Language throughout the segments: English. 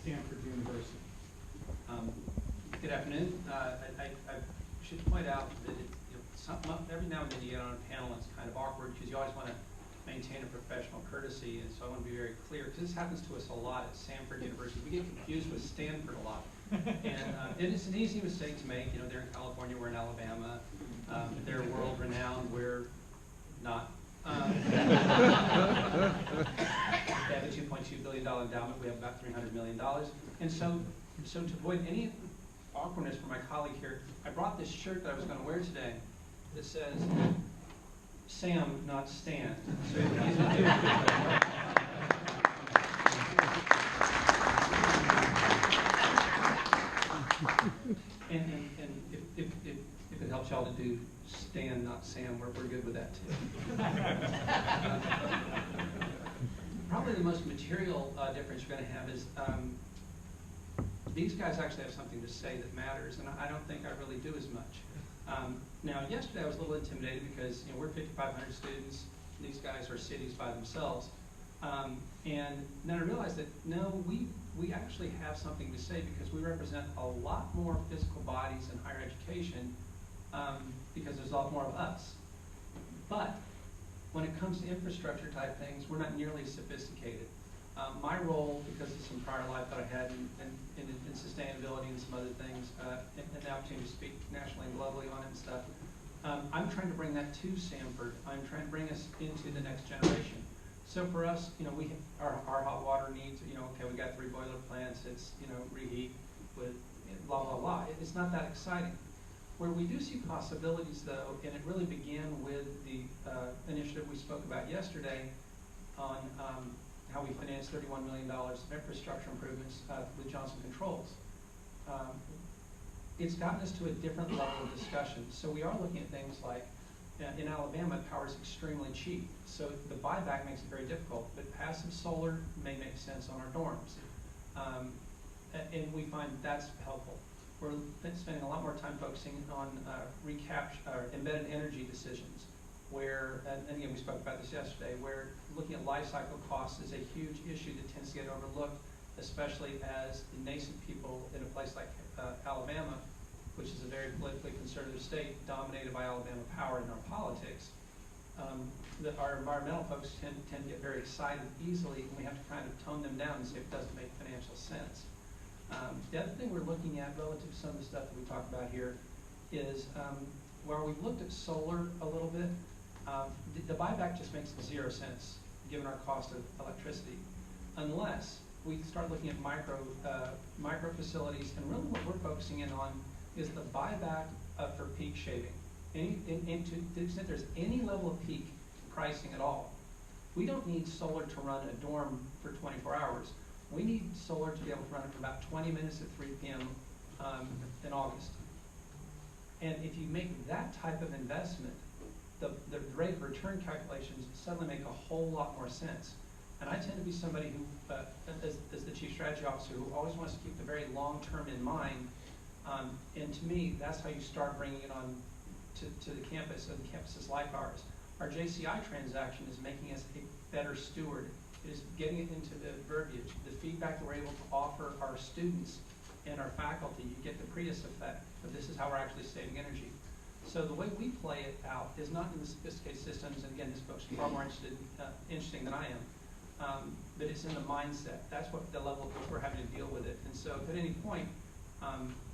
Stanford University. Good afternoon. I should point out that every now and then you get on a panel and it's kind of awkward because you always want to maintain a professional courtesy, and so I want to be very clear because this happens to us a lot at Stanford University. We get confused with Stanford a lot, and it's an easy mistake to make. You know, they're in California, we're in Alabama. They're world renowned, we're not. They have a $2.2 billion endowment. We have about $300 million, and so to avoid any awkwardness for my colleague here, I brought this shirt that I was going to wear today that says Sam, not Stan. So and if it helps y'all to do Stan, not Sam, we're good with that too. Probably the most material difference you're going to have is these guys actually have something to say that matters, and I don't think I really do as much. Now, yesterday I was a little intimidated because we're 5,500 students. These guys are cities by themselves, and then I realized that no, we actually have something to say because we represent a lot more physical bodies in higher education because there's a lot more of us. But when it comes to infrastructure type things, we're not nearly as sophisticated. My role, because of some prior life that I had in sustainability and some other things, and the opportunity to speak nationally and globally on it and stuff, I'm trying to bring that to Samford. I'm trying to bring us into the next generation. So for us, our hot water needs, okay, we got 3 boiler plants, it's, reheat with blah, blah, blah. It's not that exciting. Where we do see possibilities, though, and it really began with the initiative we spoke about yesterday on how we financed $31 million of infrastructure improvements with Johnson Controls. It's gotten us to a different level of discussion. So we are looking at things like, in Alabama, power is extremely cheap. So the buyback makes it very difficult, but passive solar may make sense on our dorms. And we find that's helpful. We're spending a lot more time focusing on embedded energy decisions, where, and again, we spoke about this yesterday, where looking at life cycle costs is a huge issue that tends to get overlooked, especially as nascent people in a place like Alabama, which is a very politically conservative state dominated by Alabama power in our politics. Our environmental folks tend to get very excited easily, and we have to kind of tone them down and say it doesn't make financial sense. The other thing we're looking at relative to some of the stuff that we talked about here is where we've looked at solar a little bit, the buyback just makes 0 sense given our cost of electricity, unless we start looking at micro facilities. And really what we're focusing in on is the buyback for peak shaving. And to the extent there's any level of peak pricing at all, we don't need solar to run a dorm for 24 hours. We need solar to be able to run it for about 20 minutes at 3 p.m. In August. And if you make that type of investment, the rate of return calculations suddenly make a whole lot more sense. And I tend to be somebody who, as the chief strategy officer, who always wants to keep the very long term in mind. And to me, that's how you start bringing it on to the campus and campuses like ours. Our JCI transaction is making us a better steward. It is getting it into the verbiage, the feedback that we're able to offer our students and our faculty. You get the Prius effect, but this is how we're actually saving energy. So the way we play it out is not in the sophisticated systems, and again, this book's far more interesting than I am, but it's in the mindset. That's what the level at which we're having to deal with it. And so if at any point,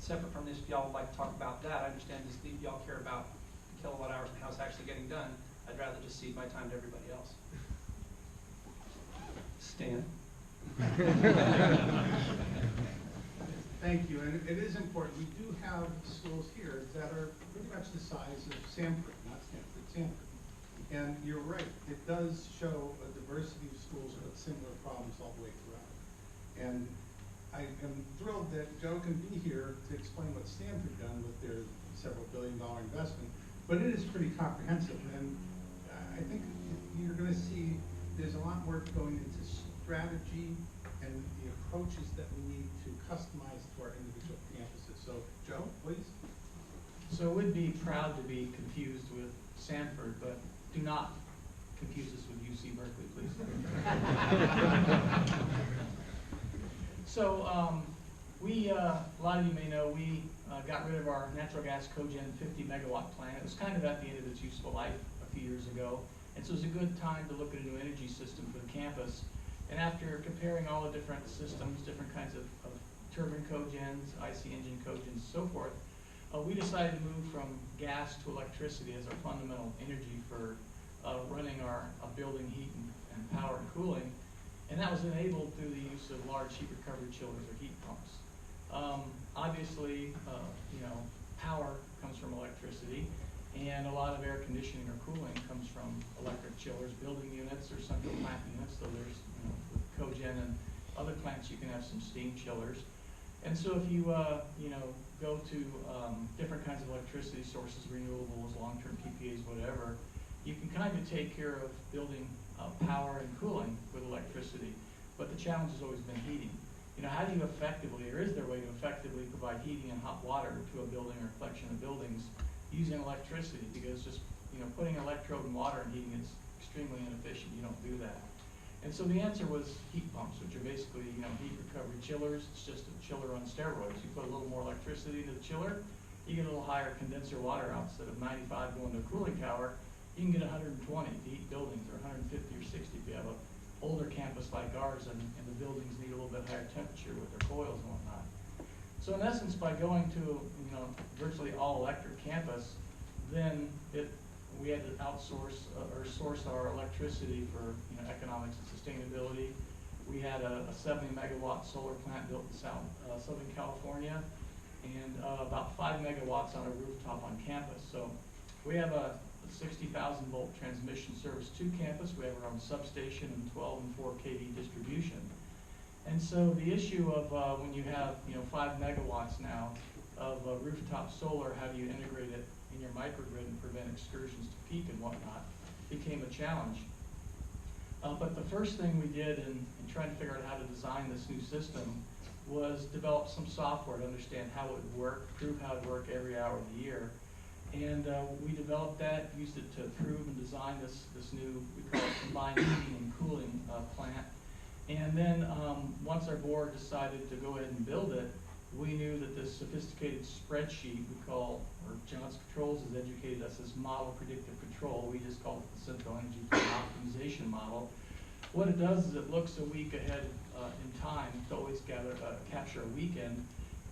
separate from this, if y'all would like to talk about that, I understand this, y'all care about kilowatt hours and how it's actually getting done. I'd rather just cede my time to everybody else. Stan. Thank you, and it is important. We do have schools here that are pretty much the size of Samford, not Stanford, Samford. And you're right, it does show a diversity of schools with similar problems all the way throughout. And I am thrilled that Joe can be here to explain what Stanford done with their several billion-dollar investment, but it is pretty comprehensive. And I think you're going to see there's a lot more going into strategy and the approaches that we need to customize to our individual campuses. So, Joe, please. So we'd be proud to be confused with Stanford, but do not confuse us with UC Berkeley, please. So a lot of you may know, we got rid of our natural gas cogen 50 megawatt plant. It was kind of at the end of its useful life a few years ago. And so it was a good time to look at a new energy system for the campus. And after comparing all the different systems, different kinds of turbine cogens, IC engine cogens, and so forth, we decided to move from gas to electricity as our fundamental energy for running our building heat and power and cooling. And that was enabled through the use of large heat recovery chillers or heat pumps. Obviously, power comes from electricity, and a lot of air conditioning or cooling comes from electric chillers, building units, or central plant units. So there's, with cogen and other plants, you can have some steam chillers. And so if you, go to different kinds of electricity sources, renewables, long-term PPAs, whatever, you can kind of take care of building power and cooling with electricity. But the challenge has always been heating. How do you effectively, or is there a way to effectively provide heating and hot water to a building or collection of buildings using electricity? Because just, putting an electrode in water and heating is extremely inefficient. You don't do that. And so the answer was heat pumps, which are basically, heat recovery chillers. It's just a chiller on steroids. You put a little more electricity into the chiller, you get a little higher condenser water out. Instead of 95 going to a cooling tower, you can get 120 to heat buildings, or 150 or 60 if you have an older campus like ours, and the buildings need a little bit higher temperature with their coils and whatnot. So in essence, by going to virtually all electric campus, then we had to outsource or source our electricity for economics and sustainability. We had a 70 megawatt solar plant built in Southern California, and about 5 megawatts on a rooftop on campus. So we have a 60,000 volt transmission service to campus. We have our own substation and 12 and 4 kV distribution. And so the issue of when you have 5 megawatts now of rooftop solar, how do you integrate it in your microgrid and prevent excursions to peak and whatnot, became a challenge. But the first thing we did in trying to figure out how to design this new system was develop some software to understand how it would work, prove how it would work every hour of the year. And we developed that, used it to prove and design this new, we call it combined heating and cooling plant. And then once our board decided to go ahead and build it, we knew that this sophisticated spreadsheet we call, or Johnson Controls has educated us as model predictive control. We just call it the Central Energy Plan Optimization Model. What it does is it looks a week ahead in time to always capture a weekend,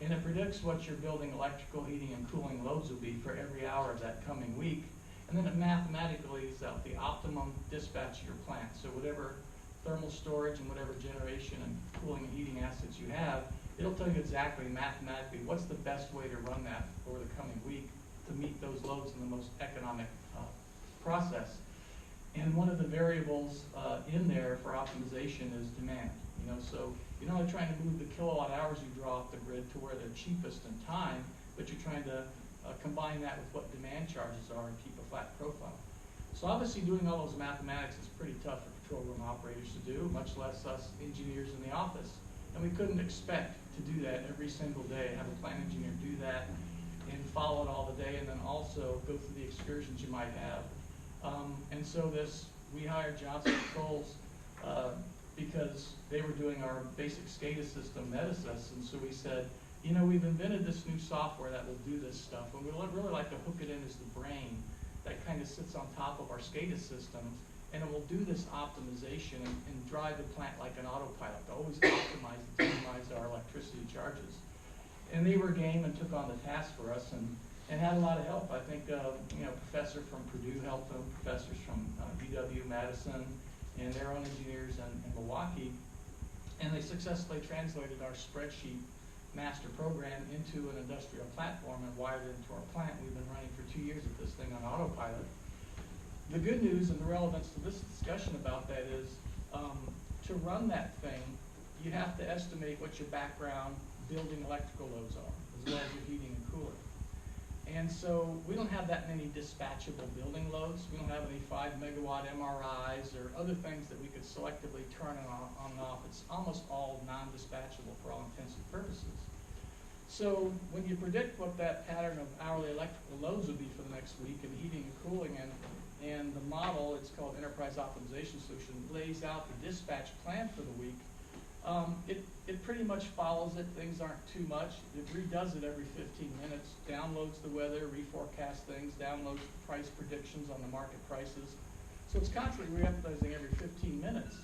and it predicts what your building electrical, heating, and cooling loads will be for every hour of that coming week. And then it mathematically is out the optimum dispatch of your plant. So whatever thermal storage and whatever generation and cooling and heating assets you have, it'll tell you exactly mathematically what's the best way to run that over the coming week to meet those loads in the most economic process. And one of the variables in there for optimization is demand. So you're not only trying to move the kilowatt hours you draw off the grid to where they're cheapest in time, but you're trying to combine that with what demand charges are and keep a flat profile. So obviously doing all those mathematics is pretty tough for control room operators to do, much less us engineers in the office. And we couldn't expect to do that every single day, have a plant engineer do that and follow it all the day, and then also go through the excursions you might have. And so we hired Johnson Controls because they were doing our basic SCADA system, Metasys, and so we said, we've invented this new software that will do this stuff, and we'd really like to hook it in as the brain that kind of sits on top of our SCADA systems, and it will do this optimization and drive the plant like an autopilot to always optimize and minimize our electricity charges. And they were game and took on the task for us and had a lot of help. I think a professor from Purdue helped them, professors from UW, Madison, and their own engineers in Milwaukee, and they successfully translated our spreadsheet master program into an industrial platform and wired it into our plant. We've been running for 2 years with this thing on autopilot. The good news and the relevance to this discussion about that is to run that thing, you have to estimate what your background building electrical loads are, as well as your heating and cooling. And so we don't have that many dispatchable building loads. We don't have any 5 megawatt MRIs or other things that we could selectively turn on and off. It's almost all non-dispatchable for all intents and purposes. So when you predict what that pattern of hourly electrical loads will be for the next week in heating and cooling, and the model, it's called Enterprise Optimization Solution, lays out the dispatch plan for the week, It pretty much follows it, things aren't too much. It redoes it every 15 minutes, downloads the weather, reforecasts things, downloads the price predictions on the market prices. So it's constantly re-updating every 15 minutes.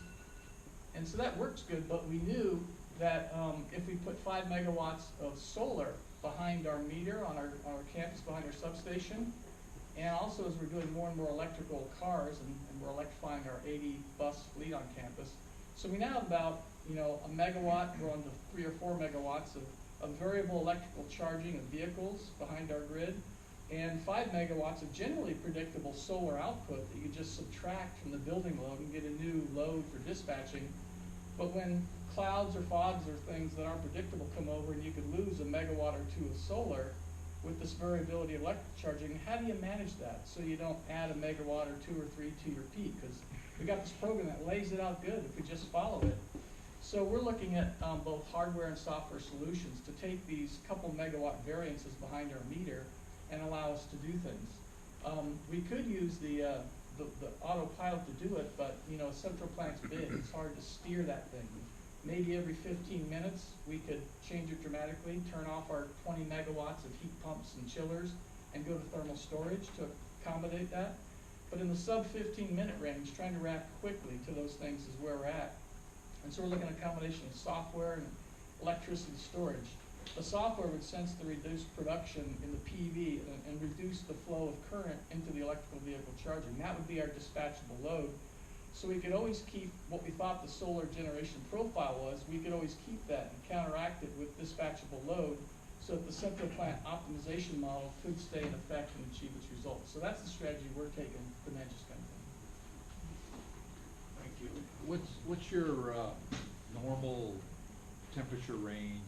And so that works good, but we knew that if we put 5 megawatts of solar behind our meter on our campus, behind our substation, and also as we're doing more and more electrical cars, and we're electrifying our 80 bus fleet on campus, so we now have about, a megawatt, we're on to 3 or 4 megawatts of variable electrical charging of vehicles behind our grid, and 5 megawatts of generally predictable solar output that you just subtract from the building load and get a new load for dispatching. But when clouds or fogs or things that aren't predictable come over and you could lose a megawatt or two of solar with this variability of electric charging, how do you manage that so you don't add a megawatt or 2 or 3 to your peak? Because we got this program that lays it out good if we just follow it. So we're looking at both hardware and software solutions to take these couple megawatt variances behind our meter and allow us to do things. We could use the autopilot to do it, but a central plant's big. It's hard to steer that thing. Maybe every 15 minutes we could change it dramatically, turn off our 20 megawatts of heat pumps and chillers, and go to thermal storage to accommodate that. But in the sub 15-minute range, trying to react quickly to those things is where we're at. And so we're looking at a combination of software and electricity storage. The software would sense the reduced production in the PV and reduce the flow of current into the electrical vehicle charging. That would be our dispatchable load. So we could always keep what we thought the solar generation profile was, we could always keep that and counteract it with dispatchable load so that the central plant optimization model could stay in effect and achieve its results. So that's the strategy we're taking to manage this kind of thing. Thank you. What's your normal temperature range